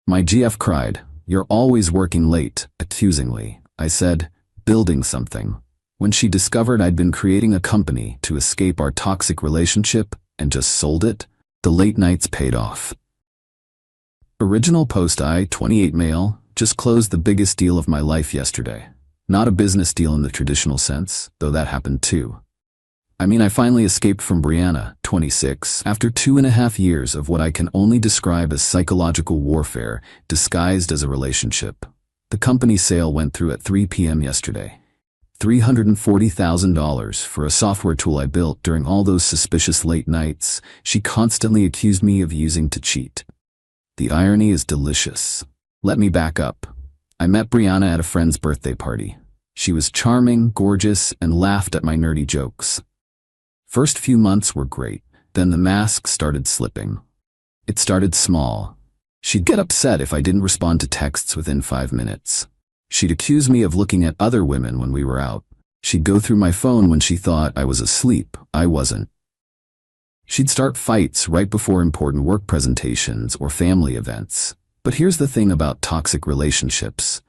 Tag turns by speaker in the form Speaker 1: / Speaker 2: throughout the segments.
Speaker 1: My GF cried, "You're always working late," accusingly. I said, "Building something." When she discovered I'd been creating a company to escape our toxic relationship and just sold it, the late nights paid off. Original post: I, 28 male, just closed the biggest deal of my life yesterday. Not a business deal in the traditional sense, though that happened too. I finally escaped from Brianna, 26, after 2.5 years of what I can only describe as psychological warfare, disguised as a relationship. The company sale went through at 3 p.m. yesterday. $340,000 for a software tool I built during all those suspicious late nights she constantly accused me of using to cheat. The irony is delicious. Let me back up. I met Brianna at a friend's birthday party. She was charming, gorgeous, and laughed at my nerdy jokes. First few months were great, then the mask started slipping. It started small. She'd get upset if I didn't respond to texts within 5 minutes. She'd accuse me of looking at other women when we were out. She'd go through my phone when she thought I was asleep. I wasn't. She'd start fights right before important work presentations or family events. But here's the thing about toxic relationships.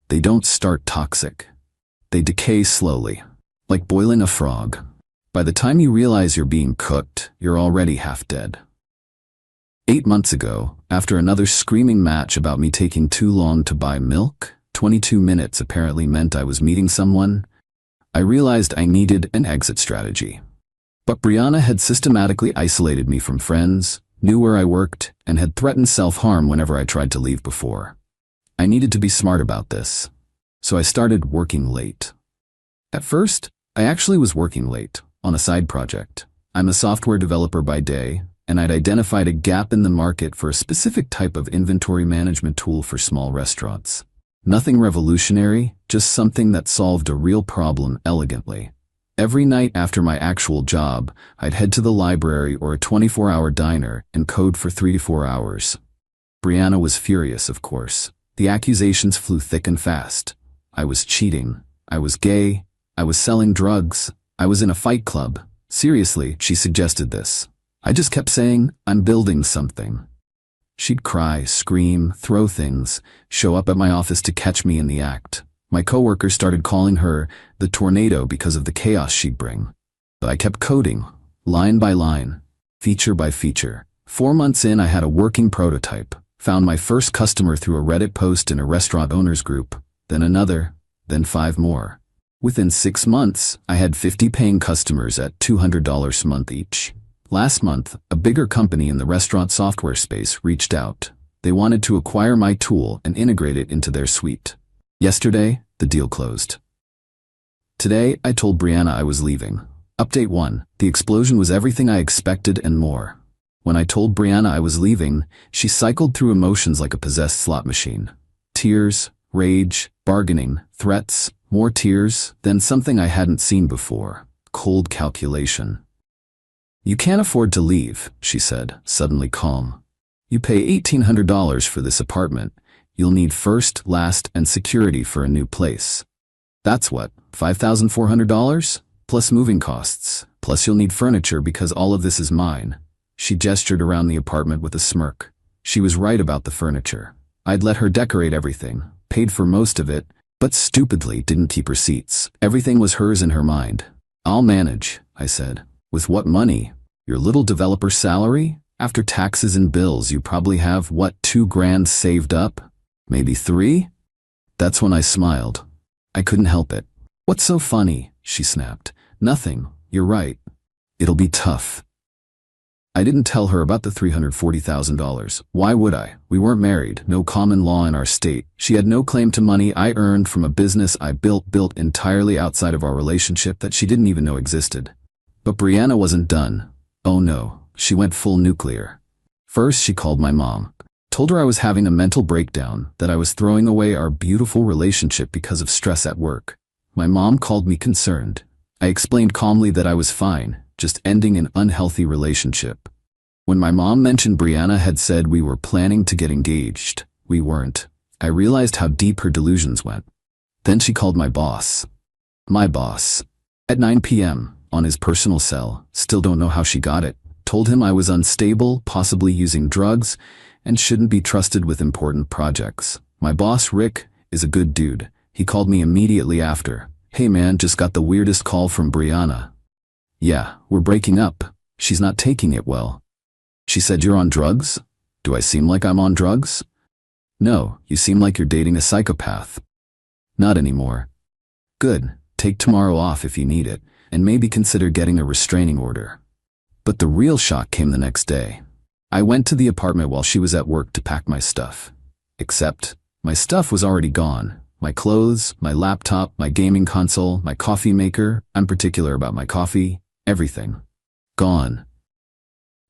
Speaker 1: They don't start toxic. They decay slowly, like boiling a frog. By the time you realize you're being cooked, you're already half dead. 8 months ago, after another screaming match about me taking too long to buy milk, 22 minutes apparently meant I was meeting someone, I realized I needed an exit strategy. But Brianna had systematically isolated me from friends, knew where I worked, and had threatened self-harm whenever I tried to leave before. I needed to be smart about this. So I started working late. At first, I actually was working late, on a side project. I'm a software developer by day, and I'd identified a gap in the market for a specific type of inventory management tool for small restaurants. Nothing revolutionary, just something that solved a real problem elegantly. Every night after my actual job, I'd head to the library or a 24-hour diner and code for 3 to 4 hours. Brianna was furious, of course. The accusations flew thick and fast. I was cheating. I was gay. I was selling drugs. I was in a fight club. Seriously, she suggested this. I just kept saying, "I'm building something." She'd cry, scream, throw things, show up at my office to catch me in the act. My coworkers started calling her the tornado because of the chaos she'd bring. But I kept coding, line by line, feature by feature. 4 months in, I had a working prototype, found my first customer through a Reddit post in a restaurant owners group, then another, then 5 more. Within 6 months, I had 50 paying customers at $200 a month each. Last month, a bigger company in the restaurant software space reached out. They wanted to acquire my tool and integrate it into their suite. Yesterday, the deal closed. Today, I told Brianna I was leaving. Update 1. The explosion was everything I expected and more. When I told Brianna I was leaving, she cycled through emotions like a possessed slot machine. Tears, rage, bargaining, threats, more tears, then something I hadn't seen before. Cold calculation. "You can't afford to leave," she said, suddenly calm. "You pay $1,800 for this apartment. You'll need first, last, and security for a new place. That's what, $5,400? Plus moving costs. Plus you'll need furniture because all of this is mine." She gestured around the apartment with a smirk. She was right about the furniture. I'd let her decorate everything, paid for most of it, but stupidly didn't keep receipts. Everything was hers in her mind. "I'll manage," I said. "With what money? Your little developer salary? After taxes and bills, you probably have, what, $2,000 saved up? Maybe 3? That's when I smiled. I couldn't help it. "What's so funny?" she snapped. "Nothing. You're right. It'll be tough." I didn't tell her about the $340,000. Why would I? We weren't married, no common law in our state. She had no claim to money I earned from a business I built entirely outside of our relationship that she didn't even know existed. But Brianna wasn't done. Oh no, she went full nuclear. First, she called my mom. Told her I was having a mental breakdown, that I was throwing away our beautiful relationship because of stress at work. My mom called me concerned. I explained calmly that I was fine, just ending an unhealthy relationship. When my mom mentioned Brianna had said we were planning to get engaged, we weren't. I realized how deep her delusions went. Then she called my boss. My boss. At 9 p.m., on his personal cell, still don't know how she got it, told him I was unstable, possibly using drugs, and shouldn't be trusted with important projects. My boss, Rick, is a good dude. He called me immediately after. "Hey man, just got the weirdest call from Brianna. Yeah, we're breaking up. She's not taking it well." She said, "You're on drugs?" Do I seem like I'm on drugs? No, you seem like you're dating a psychopath. Not anymore. Good, take tomorrow off if you need it, and maybe consider getting a restraining order. But the real shock came the next day. I went to the apartment while she was at work to pack my stuff. Except, my stuff was already gone. My clothes, my laptop, my gaming console, my coffee maker, I'm particular about my coffee, everything. Gone.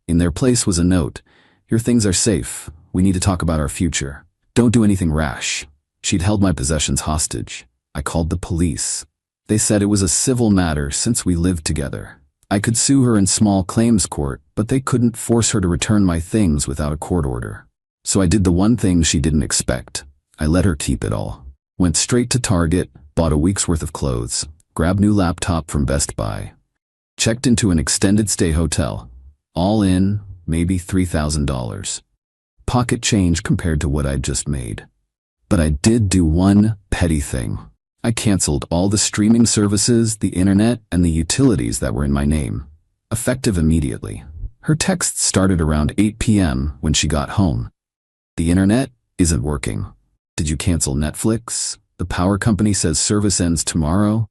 Speaker 1: In their place was a note. "Your things are safe. We need to talk about our future. Don't do anything rash." She'd held my possessions hostage. I called the police. They said it was a civil matter since we lived together. I could sue her in small claims court, but they couldn't force her to return my things without a court order. So I did the one thing she didn't expect. I let her keep it all. Went straight to Target, bought a week's worth of clothes, grabbed new laptop from Best Buy. Checked into an extended stay hotel. All in, maybe $3,000. Pocket change compared to what I'd just made. But I did do one petty thing. I canceled all the streaming services, the internet, and the utilities that were in my name. Effective immediately. Her texts started around 8 p.m. when she got home. "The internet isn't working. Did you cancel Netflix? The power company says service ends tomorrow.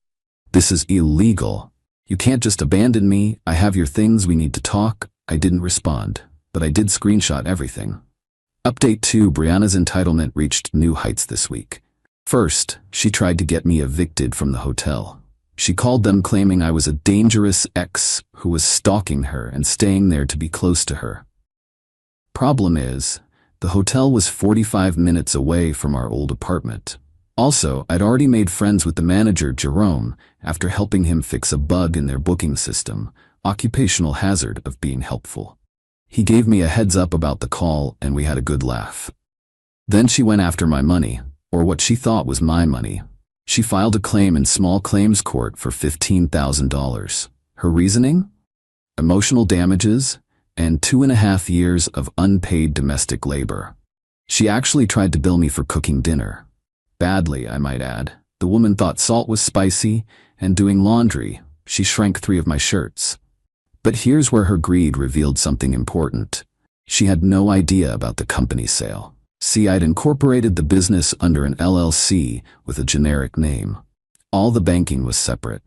Speaker 1: This is illegal. You can't just abandon me. I have your things, we need to talk." I didn't respond, but I did screenshot everything. Update 2: Brianna's entitlement reached new heights this week. First, she tried to get me evicted from the hotel. She called them claiming I was a dangerous ex who was stalking her and staying there to be close to her. Problem is, the hotel was 45 minutes away from our old apartment. Also, I'd already made friends with the manager, Jerome, after helping him fix a bug in their booking system, occupational hazard of being helpful. He gave me a heads up about the call and we had a good laugh. Then she went after my money, or what she thought was my money. She filed a claim in small claims court for $15,000. Her reasoning? Emotional damages and 2.5 years of unpaid domestic labor. She actually tried to bill me for cooking dinner. Badly, I might add. The woman thought salt was spicy, and doing laundry, she shrank 3 of my shirts. But here's where her greed revealed something important. She had no idea about the company sale. See, I'd incorporated the business under an LLC with a generic name. All the banking was separate.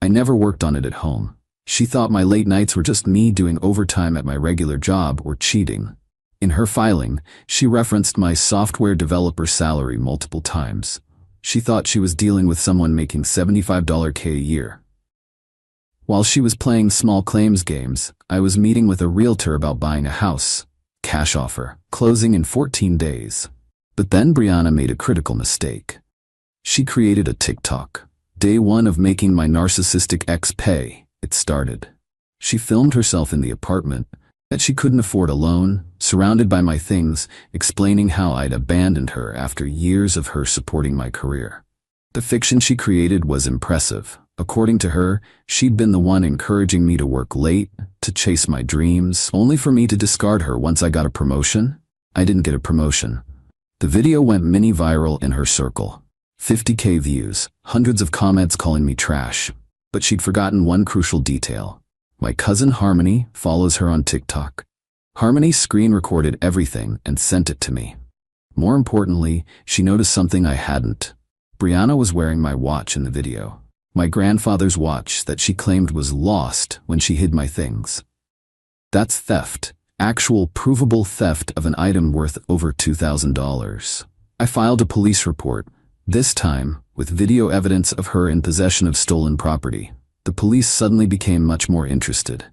Speaker 1: I never worked on it at home. She thought my late nights were just me doing overtime at my regular job or cheating. In her filing, she referenced my software developer salary multiple times. She thought she was dealing with someone making $75K a year. While she was playing small claims games, I was meeting with a realtor about buying a house. Cash offer, closing in 14 days. But then Brianna made a critical mistake. She created a TikTok. Day 1 of making my narcissistic ex pay, it started. She filmed herself in the apartment that she couldn't afford alone, surrounded by my things, explaining how I'd abandoned her after years of her supporting my career. The fiction she created was impressive. According to her, she'd been the one encouraging me to work late, to chase my dreams, only for me to discard her once I got a promotion. I didn't get a promotion. The video went mini viral in her circle. 50K views, hundreds of comments calling me trash. But she'd forgotten one crucial detail. My cousin Harmony follows her on TikTok. Harmony screen recorded everything and sent it to me. More importantly, she noticed something I hadn't. Brianna was wearing my watch in the video. My grandfather's watch that she claimed was lost when she hid my things. That's theft. Actual provable theft of an item worth over $2,000. I filed a police report, this time with video evidence of her in possession of stolen property. The police suddenly became much more interested.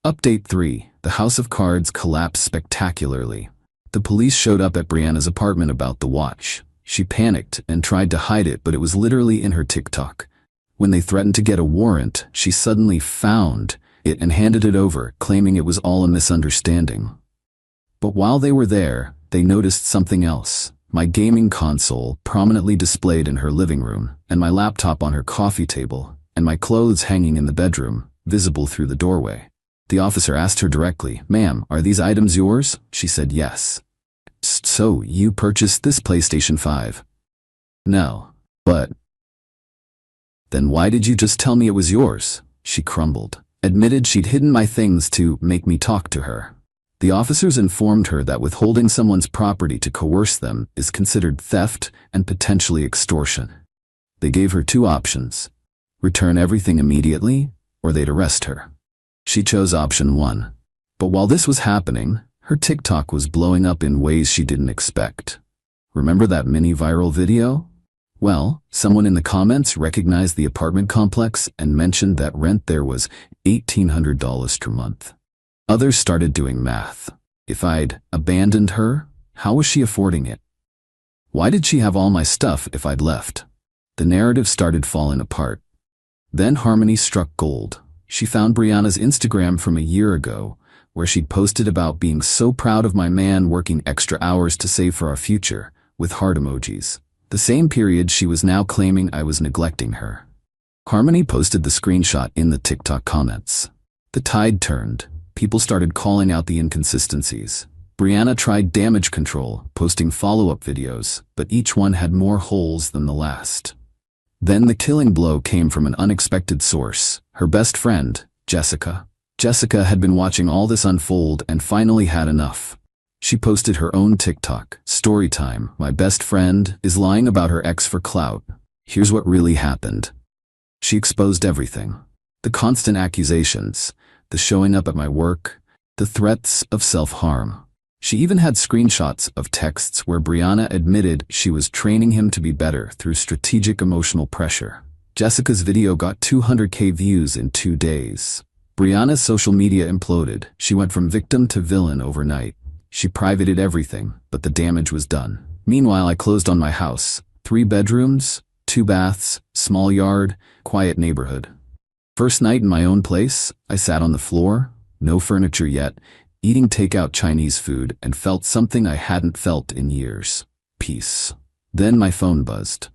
Speaker 1: Update 3. The House of Cards collapsed spectacularly. The police showed up at Brianna's apartment about the watch. She panicked and tried to hide it, but it was literally in her TikTok. When they threatened to get a warrant, she suddenly found it and handed it over, claiming it was all a misunderstanding. But while they were there, they noticed something else. My gaming console prominently displayed in her living room, and my laptop on her coffee table, and my clothes hanging in the bedroom, visible through the doorway. The officer asked her directly, "Ma'am, are these items yours?" She said yes. "So, you purchased this PlayStation 5? No. But then why did you just tell me it was yours?" She crumbled. Admitted she'd hidden my things to make me talk to her. The officers informed her that withholding someone's property to coerce them is considered theft and potentially extortion. They gave her two options: return everything immediately, or they'd arrest her. She chose option 1. But while this was happening, her TikTok was blowing up in ways she didn't expect. Remember that mini viral video? Well, someone in the comments recognized the apartment complex and mentioned that rent there was $1,800 per month. Others started doing math. If I'd abandoned her, how was she affording it? Why did she have all my stuff if I'd left? The narrative started falling apart. Then Harmony struck gold. She found Brianna's Instagram from a year ago, where she'd posted about being so proud of my man working extra hours to save for our future, with heart emojis. The same period she was now claiming I was neglecting her. Harmony posted the screenshot in the TikTok comments. The tide turned. People started calling out the inconsistencies. Brianna tried damage control, posting follow-up videos, but each one had more holes than the last. Then the killing blow came from an unexpected source, her best friend, Jessica. Jessica had been watching all this unfold and finally had enough. She posted her own TikTok, "Storytime, my best friend is lying about her ex for clout. Here's what really happened." She exposed everything. The constant accusations, the showing up at my work, the threats of self-harm. She even had screenshots of texts where Brianna admitted she was training him to be better through strategic emotional pressure. Jessica's video got 200K views in 2 days. Brianna's social media imploded. She went from victim to villain overnight. She privated everything, but the damage was done. Meanwhile, I closed on my house. 3 bedrooms, 2 baths, small yard, quiet neighborhood. First night in my own place, I sat on the floor, no furniture yet, eating takeout Chinese food, and felt something I hadn't felt in years: peace. Then my phone buzzed.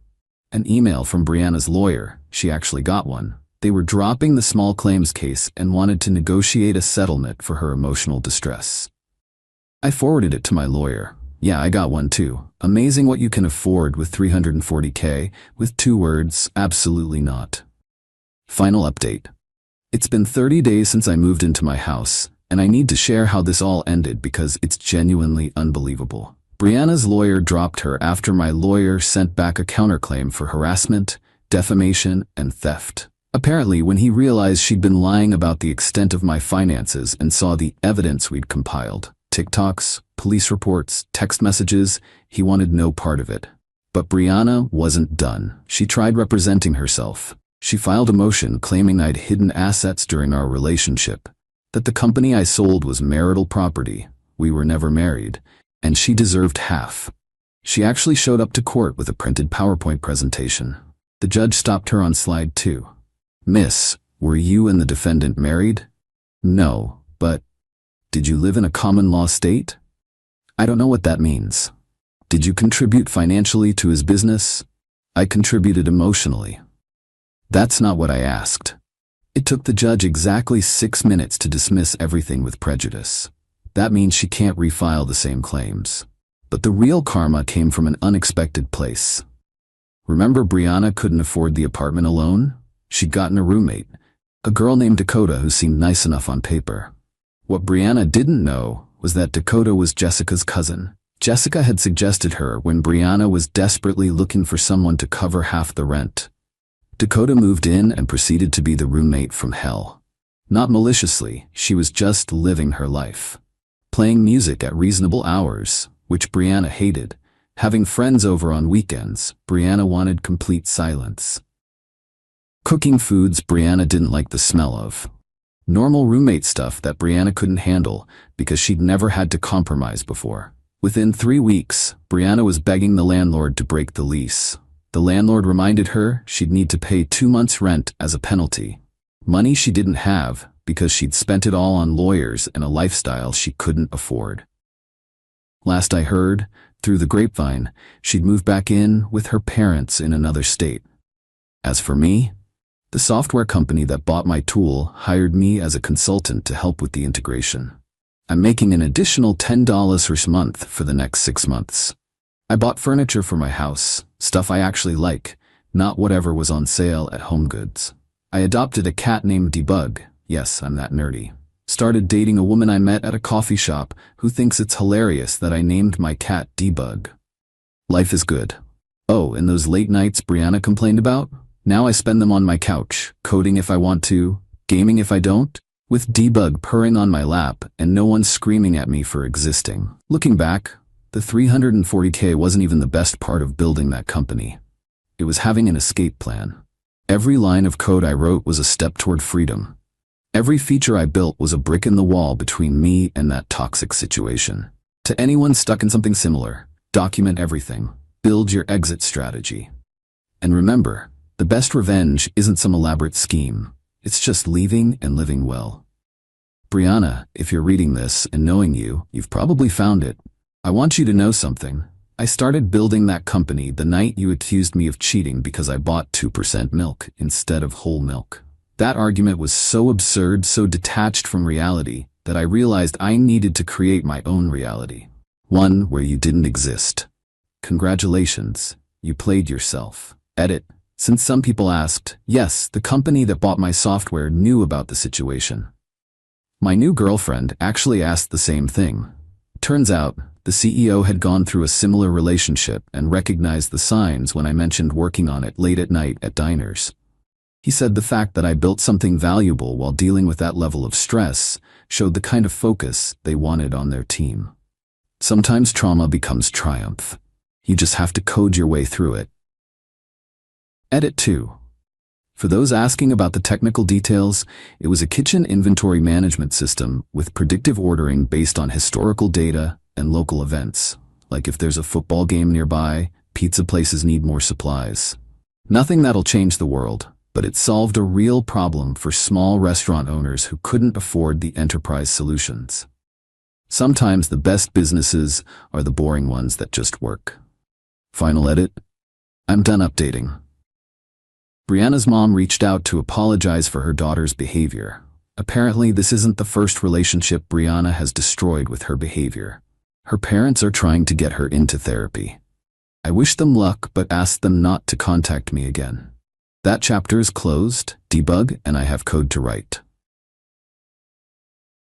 Speaker 1: An email from Brianna's lawyer. She actually got one. They were dropping the small claims case and wanted to negotiate a settlement for her emotional distress. I forwarded it to my lawyer. "Yeah, I got one too. Amazing what you can afford with 340K, with 2 words, absolutely not." Final update. It's been 30 days since I moved into my house, and I need to share how this all ended because it's genuinely unbelievable. Brianna's lawyer dropped her after my lawyer sent back a counterclaim for harassment, defamation, and theft. Apparently, when he realized she'd been lying about the extent of my finances and saw the evidence we'd compiled, TikToks, police reports, text messages, he wanted no part of it. But Brianna wasn't done. She tried representing herself. She filed a motion claiming I'd hidden assets during our relationship, that the company I sold was marital property, we were never married, and she deserved half. She actually showed up to court with a printed PowerPoint presentation. The judge stopped her on slide 2. "Miss, were you and the defendant married?" "No, but did you live in a common law state?" "I don't know what that means." "Did you contribute financially to his business?" "I contributed emotionally." "That's not what I asked." It took the judge exactly 6 minutes to dismiss everything with prejudice. That means she can't refile the same claims. But the real karma came from an unexpected place. Remember Brianna couldn't afford the apartment alone? She'd gotten a roommate, a girl named Dakota who seemed nice enough on paper. What Brianna didn't know was that Dakota was Jessica's cousin. Jessica had suggested her when Brianna was desperately looking for someone to cover half the rent. Dakota moved in and proceeded to be the roommate from hell. Not maliciously, she was just living her life. Playing music at reasonable hours, which Brianna hated. Having friends over on weekends, Brianna wanted complete silence. Cooking foods Brianna didn't like the smell of. Normal roommate stuff that Brianna couldn't handle because she'd never had to compromise before. Within 3 weeks, Brianna was begging the landlord to break the lease. The landlord reminded her she'd need to pay 2 months' rent as a penalty. Money she didn't have because she'd spent it all on lawyers and a lifestyle she couldn't afford. Last I heard, through the grapevine, she'd moved back in with her parents in another state. As for me, The software company that bought my tool hired me as a consultant to help with the integration. I'm making an additional $10 per month for the next 6 months. I bought furniture for my house, stuff I actually like, not whatever was on sale at HomeGoods. I adopted a cat named Debug. Yes, I'm that nerdy. Started dating a woman I met at a coffee shop who thinks it's hilarious that I named my cat Debug. Life is good. Oh, and those late nights Brianna complained about? Now I spend them on my couch, coding if I want to, gaming if I don't, with Debug purring on my lap and no one screaming at me for existing. Looking back, the $340K wasn't even the best part of building that company. It was having an escape plan. Every line of code I wrote was a step toward freedom. Every feature I built was a brick in the wall between me and that toxic situation. To anyone stuck in something similar, document everything. Build your exit strategy. And remember, the best revenge isn't some elaborate scheme. It's just leaving and living well. Brianna, if you're reading this and knowing you, you've probably found it. I want you to know something. I started building that company the night you accused me of cheating because I bought 2% milk instead of whole milk. That argument was so absurd, so detached from reality, that I realized I needed to create my own reality. One where you didn't exist. Congratulations, you played yourself. Edit. Since some people asked, yes, the company that bought my software knew about the situation. My new girlfriend actually asked the same thing. Turns out, the CEO had gone through a similar relationship and recognized the signs when I mentioned working on it late at night at diners. He said the fact that I built something valuable while dealing with that level of stress showed the kind of focus they wanted on their team. Sometimes trauma becomes triumph. You just have to code your way through it. Edit 2. For those asking about the technical details, it was a kitchen inventory management system with predictive ordering based on historical data and local events, like if there's a football game nearby, pizza places need more supplies. Nothing that'll change the world, but it solved a real problem for small restaurant owners who couldn't afford the enterprise solutions. Sometimes the best businesses are the boring ones that just work. Final edit. I'm done updating. Brianna's mom reached out to apologize for her daughter's behavior. Apparently, this isn't the first relationship Brianna has destroyed with her behavior. Her parents are trying to get her into therapy. I wish them luck, but ask them not to contact me again. That chapter is closed. Debug, and I have code to write.